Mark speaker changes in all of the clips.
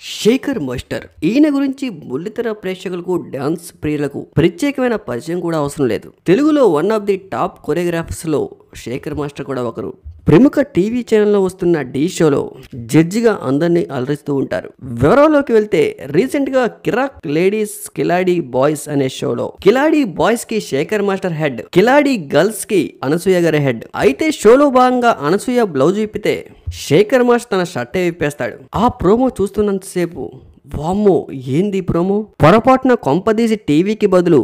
Speaker 1: Shekhar master ఈయన గురించి బుల్లితెర ప్రేక్షకులకు డాన్స్ ప్రియులకు ప్రత్యేకమైన పరిచయం కూడా అవసరం లేదు. తెలుగులో one of the top choreographers లో శేఖర్ మాస్టర్ కూడా ఒకరు. ప్రముఖ టీవీ ఛానల్లో వస్తున్న ఢీ షోలో జడ్జిగా అందరినీ అలరిస్తూ ఉంటారు. వివరాల్లోకి వెళ్తే రీసెంట్ గా కిరాక్ లేడీస్ కిలాడి బాయ్స్ అనే షోలో కిలాడి బాయ్స్ కి శేఖర్ మాస్టర్ హెడ్, కిలాడి గర్ల్స్ కి అనసూయ గారి హెడ్. అయితే షోలో భాగంగా అనసూయ బ్లౌజ్ విప్పితే శేఖర్ మాస్టర్ తన షర్టే విప్పేస్తాడు. ఆ ప్రోమో చూస్తున్నంతసేపు వామ్మో ఏంది ప్రోమో, పొరపాటున కొంపదీసి టీవీకి బదులు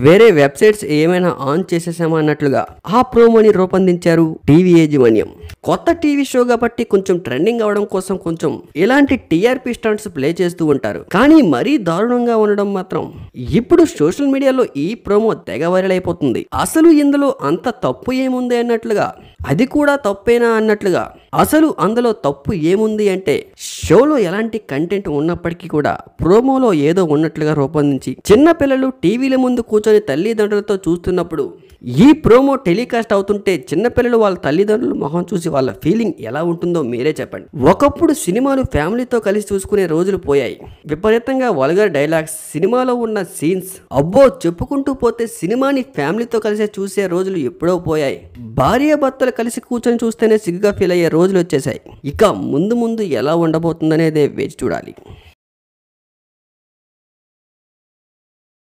Speaker 1: వేరే వెబ్సైట్స్ ఏమైనా ఆన్ చేసేసామా అన్నట్లుగా ఆ ప్రోమోని రూపొందించారు టీవీ యాజమాన్యం. కొత్త టీవీ షో కాబట్టి కొంచెం ట్రెండింగ్ అవడం కోసం కొంచెం ఇలాంటి టీఆర్పీ స్టంట్స్ ప్లే చేస్తూ ఉంటారు. కానీ మరీ దారుణంగా ఉండడం మాత్రం ఇప్పుడు సోషల్ మీడియాలో ఈ ప్రోమో తెగ వైరల్ అయిపోతుంది. అసలు ఇందులో అంత తప్పు ఏముంది అన్నట్లుగా, అది కూడా తప్పేనా అన్నట్లుగా. అసలు అందులో తప్పు ఏముంది అంటే షోలో ఎలాంటి కంటెంట్ ఉన్నప్పటికీ కూడా ప్రోమోలో ఏదో ఉన్నట్లుగా రూపొందించి చిన్న పిల్లలు టీవీల ముందు కూర్చొని తల్లిదండ్రులతో చూస్తున్నప్పుడు ఈ ప్రోమో టెలికాస్ట్ అవుతుంటే చిన్నపిల్లలు వాళ్ళ తల్లిదండ్రుల మొహం చూసి వాళ్ళ ఫీలింగ్ ఎలా ఉంటుందో మీరే చెప్పండి. ఒకప్పుడు సినిమాలు ఫ్యామిలీతో కలిసి చూసుకునే రోజులు పోయాయి. విపరీతంగా వల్గర్ డైలాగ్స్, సినిమాలో ఉన్న సీన్స్, అబ్బో చెప్పుకుంటూ పోతే సినిమాని ఫ్యామిలీతో కలిసి చూసే రోజులు ఎప్పుడో పోయాయి. భార్యాభర్తలు కలిసి కూర్చొని చూస్తేనే సిగ్గుగా ఫీల్ అయ్యే రోజులు వచ్చేసాయి. ఇక ముందు ముందు ఎలా ఉండబోతుందనేదే వేచి చూడాలి.